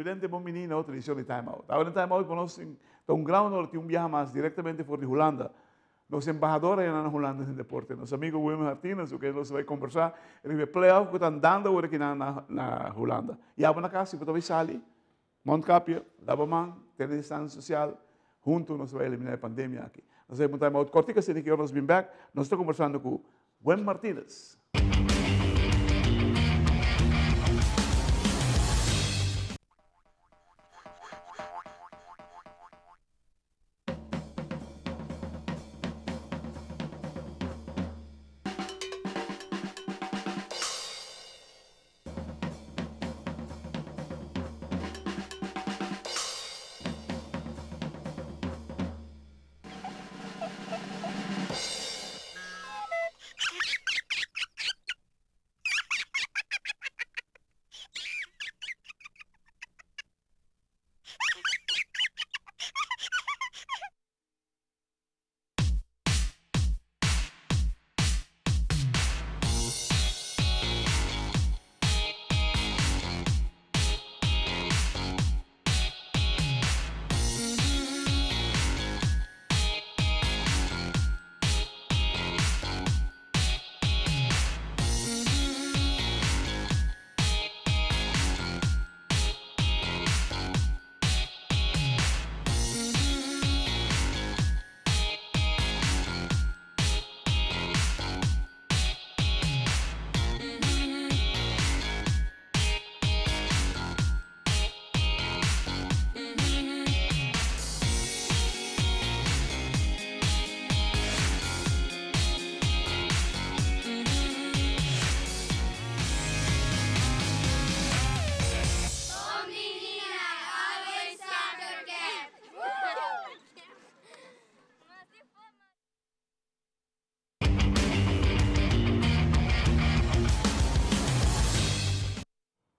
televidente bom menino, tradição de time-out. Agora, em time-out, nós um grau norte, viaja mais diretamente por de Holanda. Los embajadores na Holanda em deporte. Nosso amigo William Martínez, o que ele vai conversar, ele vai playoff que estão dando agora aqui na Holanda. E agora na casa, se você sair, Montcapio, Labaman, tem distância social, junto nós vamos eliminar a pandemia aqui. Nós vamos montar uma outra cortica, se que nós vamos back, nós estamos conversando com William Martínez.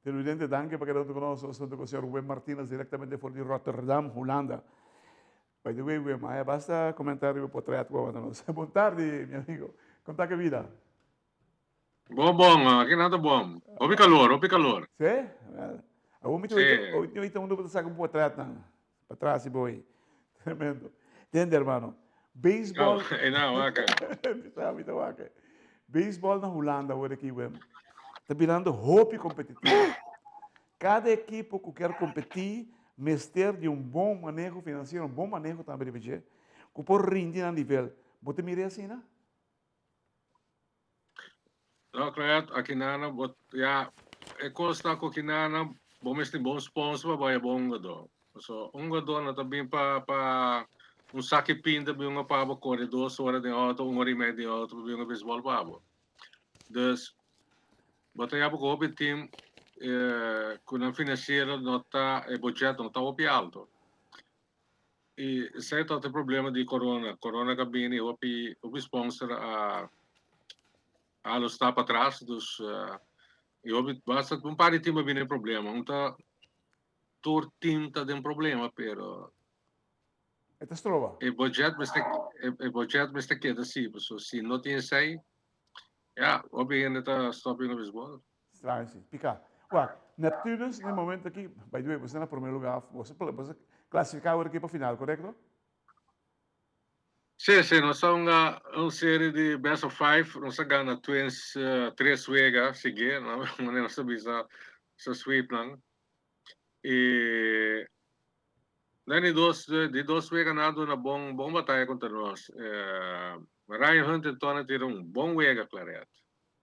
Televidente, danke para quedar conosco. Estou com o senhor Wim Martínez, diretamente de Rotterdam, Holanda. By the way, Wim, basta comentário por trás com nós. Boa tarde, meu amigo. Conta que vida. Bom, aqui nada bom. Houve calor. Sim? Eu então não vou sacar por trás, para trás, e boi. Tremendo. Entende, irmão? Beisebol. Não, Beisebol na Holanda, agora aqui, Wim. Está virando hobby competitivo. Cada equipe que quer competir, mestre de bom manejo financeiro, bom manejo também de budget, que pode rendir a nível. Você mira assim, não? Não, claro, aqui nada, é costa que aqui nada, bom bom sponsor, vai bom gado. So, gado na também para saque pinta, bem uma para correr 2 horas de auto, 1 hora e meia de auto, bem uma beisebol para. Dus, bota já para o team, com a financeira nota e budget não está alto. E certo tem problema de corona que bem o sponsor a está para trás dos e basta par de time bem problema, todo time tá tem problema, pero É trova. o budget mas que assim, se não tem sei, o bem tá stopping o beisebol. Estranho, sim. Pica. Ué, Neptunus, no momento aqui, by the way, você na primeiro lugar, você classificar a equipe final, correto? Sim, nós somos uma série de best of 5, nós ganhamos 3 vezes seguir, não nós sabemos essa sweep não. E de 2 vezes ganhado na bom batalha contra nós. Ryan Huntington tira bom vega, claro.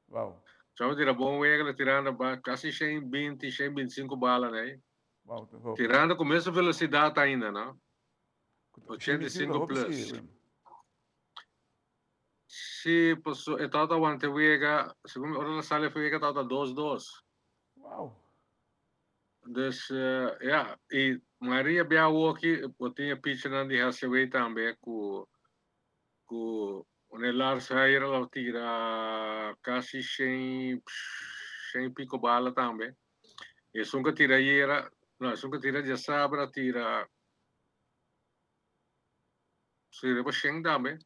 Uau. Já tira bom vega, tirando quase 120, 125 balas, né? Uau, tirando com a mesma velocidade ainda, não? 85 plus. Sì, è stata quante vega, secondo me, ora la sale vega è stata 2-2. Wow. Dus, e Maria abbiamo aqui, tinha pitch na di Hathaway também, com Lars Heyer, ela tira quase 100 pico bala também. E sono che tira ieri, no, sono che tira di sabra, tira... Si deve scendere também.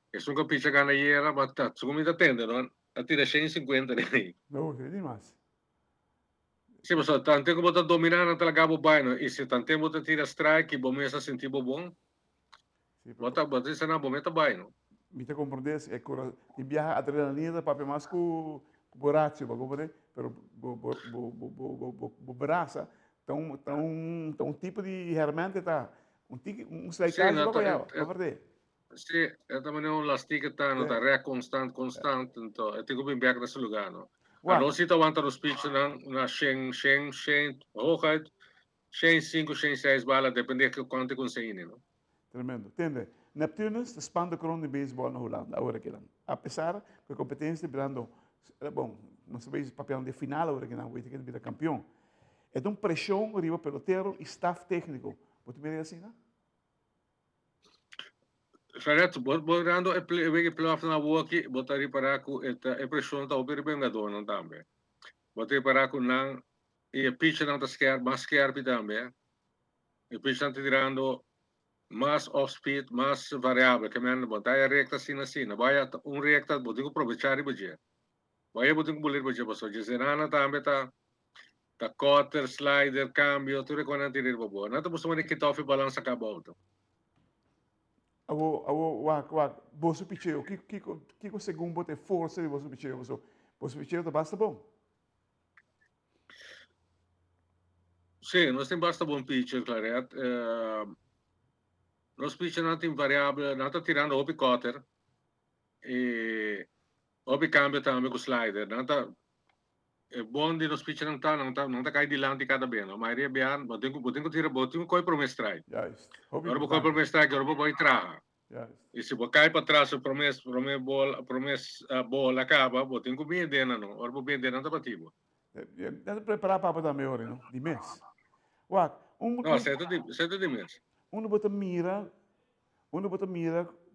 E sono capisce che ieri, ma secondo me attende, no? A tira 150 lei. No, è di mas. Sì, ma so, tante che bota dominare talaga bo baino, e se tante bota tira strike, bo mesa senti bo bom, Sì, però bota sana bo meta baino. mi te comprendesse, ecco, ti viaja adrenalina proprio mais borracho, ma come però brasa, tão tipo de ferramenta tá, um Sì, slicagem no, para perder. sì, e tamane un lastica tano, É, da re constant, to, e ti gubi biak na sa lugar, no. uau, Ano si tawanta no speech na Shen, hoogheid, Shen 5, Shen 6 bala, depende que quanto conseguine, no. tremendo. Entende? Neptunus expande kron de beisebol na Holanda, agora que apesar que a competência virando, bom, não sabemos papel de final agora que não, vai ter que virar campeão. É uma pressão arriba pelotero e staff técnico. Pode me dizer assim, não? Corretto, borrando e vedi playoff na Woki, botari paraku e pressione ta opere bengador non tambe. Botari paraku nang e pitch nang ta scare, mas scare pi tambe. E pitch nang tirando mas off speed, mas variabile, che men botai recta sina. Vai un recta botico provechari budget. Vai botico bulir budget baso. Geserana tambe ta cutter, slider, cambio, tu reconnan tirir bobo. Nata posso mani che toffi balance acabou. Bolso picheo, que segundo bote força de bolso picheo, bolso picheo tá basta bom. Sì, non stiamo basta buon pitcher, Claret. Lo pitcher è nato invariabile, è nato tirando opi cutter e opi cambio tambe con slider. Nato è buon di lo pitcher non ta cai di là di cada bene, ma è bian, botingo tira botingo coi promes strike. Juist, hobby Ora coi importante. promes strike, ora poi traga. Juist. E se vuoi cai per trás promes bola acaba, botingo bem dena no, ora bem dena ta pativo. Deve preparar para dar melhor, não? De mês. Uau, No, sete di mesi. uno bota mira,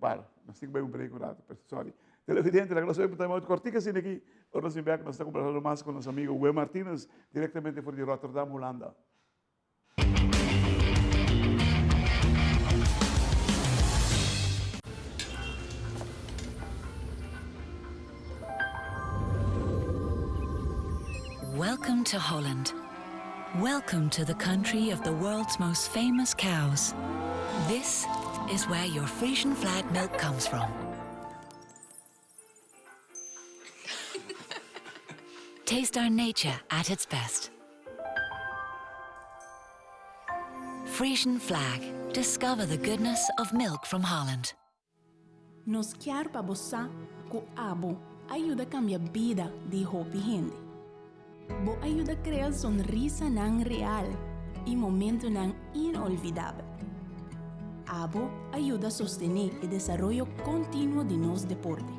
para, nós temos bem break sorry. Televidente, la clase de muito cortica assim aqui, nós estamos conversando mais com nosso amigo Wem Martínez, diretamente de Rotterdam, Holanda. Welcome to Holland. Welcome to the country of the world's most famous cows. This is where your Frisian flag milk comes from. Taste our nature at its best. Frisian flag. Discover the goodness of milk from Holland. Nos quer para bossa com abo ajuda a cambiar a vida de hopi gente. Bo ajuda a criar sonrisa não real e momento não inolvidável. Abo ajuda a sostener o desenvolvimento contínuo de nosso deporte,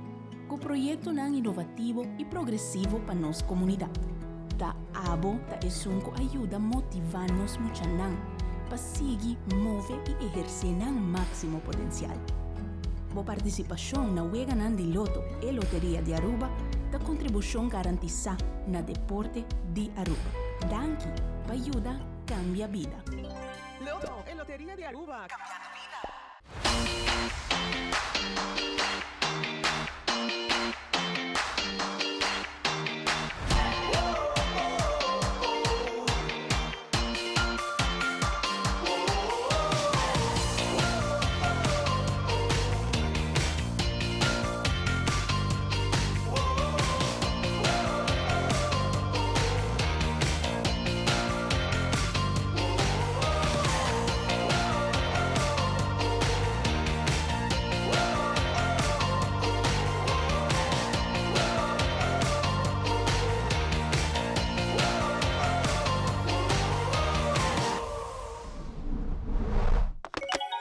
com projeto não inovativo e progressivo para nossa comunidade. Da Abo da esunco ajuda a motivar nos muchanan para seguir, mover e exercer não máximo potencial. Bo participação na Wega Nan de Loto e Loteria de Aruba da contribuição garantizada na deporte de Aruba. Danke, para ajuda cambia vida. Loto e Loteria de Aruba. Cambiando vida.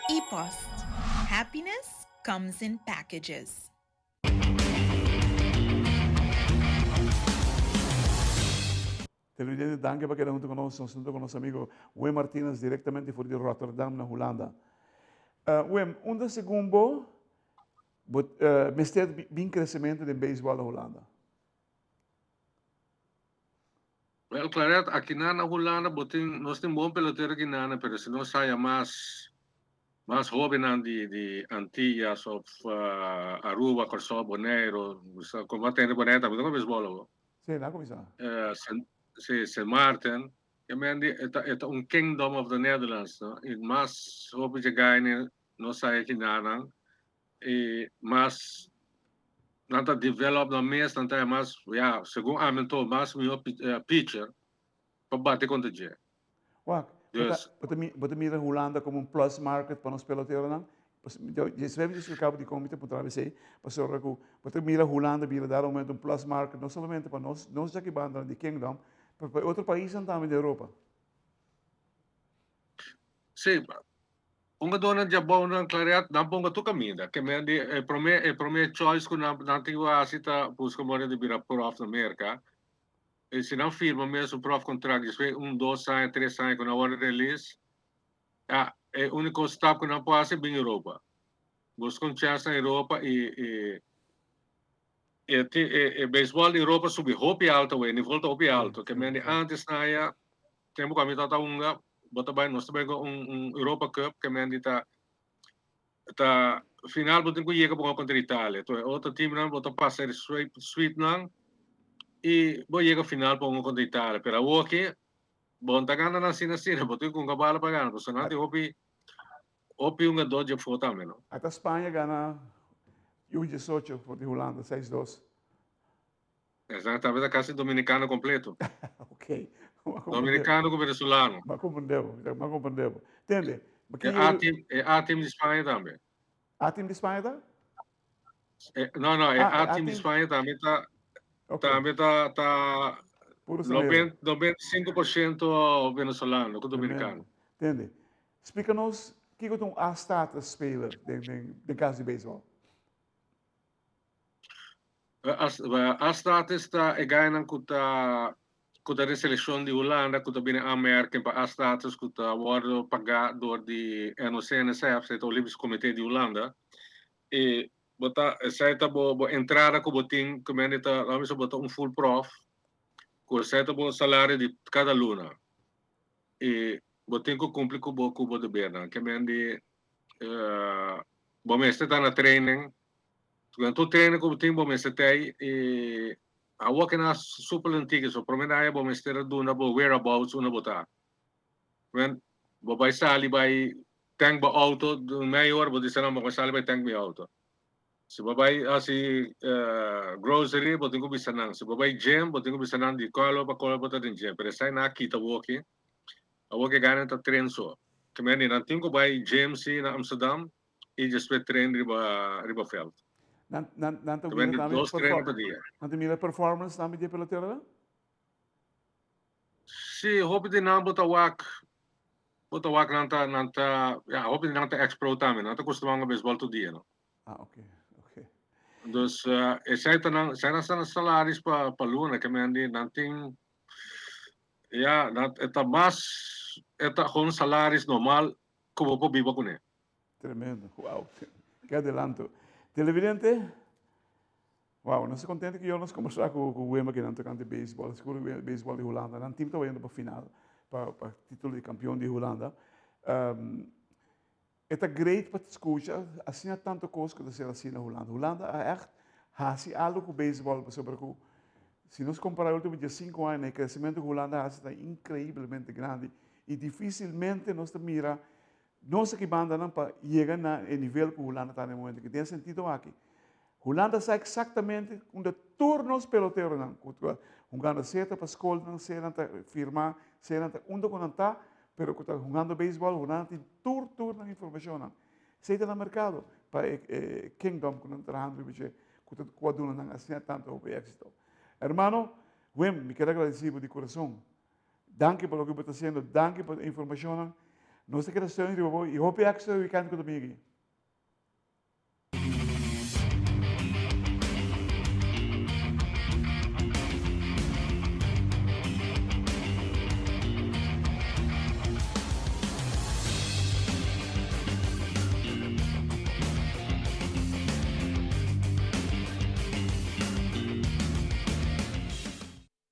EPOS. Happiness comes in packages. Televidente, danke para quedar junto conosco, junto com nosso amigo Wem Martínez, diretamente de Rotterdam, na Holanda. Wem, onde segundo mestre bem crescimento do beisebol na Holanda? Well, Claret, aqui na Holanda, nós temos bom pelotero aqui na, pero se não saia mais jovem de Antillas, of Aruba, Corso, Bonaire, como atende Bonaire, também não é beisebol. Sim, lá começar. St. Maarten. Que mendi ita un kingdom of the Netherlands, no? E mas hope je gaine no sai kinanang e mas nanta develop na mes nanta mas ja, segundo aumento mas meu picture para bater contra je. Uau, Dus você mira Holanda como um plus market para nós peloteiros, não? Je schrijft dus acabo de comité para trabalhar, para sorrir que você mira Holanda, mira dar um plus market, não somente para nós já que banda de Kingdom, para outros países também da Europa. sim, unga dona dia bom na clareat na ponga tu caminda, que mendi prome choice que na antiga asita busca mora de bira prof na América. E se não firma mesmo prof contract, isso é 2 anos, 3 anos com a hora de release. É o único stop que não pode ser bem Europa. Buscam chance na Europa e beisebol Europa subi hopi alto, o nível hopi alto. Que mendi antes na ya, tempo kami tata unga, bota bem, nós também Europa Cup, que mendi tá final botin ko chega para contra a Itália. Então, outro time não bota passar sweep não e vou chegar final para contra a Itália. Pero aqui bom tá ganhando na sina botin com cabala para ganhar. Porque não tem hopi um doje foto também, não. Até a Espanha ganha U18 por de Holanda, 6-2. Exatamente, quase dominicano completo. Ok. Dominicano com venezuelano. Mas compreendeu. Entende? A time de Espanha também. A time de Espanha tá? Não, a time de Espanha também tá. Também tá 95% venezuelano, com dominicano. Entende? Explica-nos o que é um A-status speler de caso de beisebol. A-status é ganhando com a seleção de Holanda, que também é América, para A-status que está agora pagado de NOC-NSF, o Olímpico Comitê de Holanda. E saya bo entrada ko boting community kami sa boto full prof ko saya bo salário de cada luna e boting ko cumpre ko bo de berna kami bo mestre tá na training tu treino ko boting bo mestre tai e awa que na super antiga so promenada bo mestre duna bo whereabouts una bota when bo vai sali vai tank bo auto do maior bo disana mo sali vai tank bo auto. Se babai grocery, botin ko bisa nang. Se babai gym, botin ko bisa nang di kalo bota din gym. Pero sa na kita woki, awoki ganan ta train so. Kami nantin ko bay gym si na Amsterdam, i just pe train riba felt. Nanto mira performance nami di pelotero? Si hope din na botawak nanta ya hope din nanta ex-pro tamin. Nanta costumang baseball to dia no. Ah, okay. Dus saya na salários para luna que me andi nanting eta com salários normal como po vivo com ele. Tremendo, uau, que adelanto. Televidente, uau, nós estamos contentes que eu nos conversar com o Wema que não toca de beisebol, seguro beisebol de Holanda, não time está indo para final, para título de campeão de Holanda. Het is great para escutar, assim há tanto coisa que você assim na Holanda. Holanda é assim algo com beisebol, sobre que se nós compararmos os últimos 5 anos, o crescimento da Holanda está incrivelmente grande e dificilmente nós mira nós que banda não para chegar no nível que a Holanda está no momento que tem sentido aqui. Holanda sabe exatamente onde turnos peloteiros não, jogando certo para escola, não sei firmar, sei onde quando está. Pero que está jugando beisebol, jugando tour na informação. Se está no mercado, para Kingdom, que não está trabajando, que está coaduna, não assim tanto o éxito. Hermano, me quero agradecer de coração. Danke por lo que está haciendo, danke por a informação. Não se queda só em Ribobo, e hope éxito, we can go to me aqui.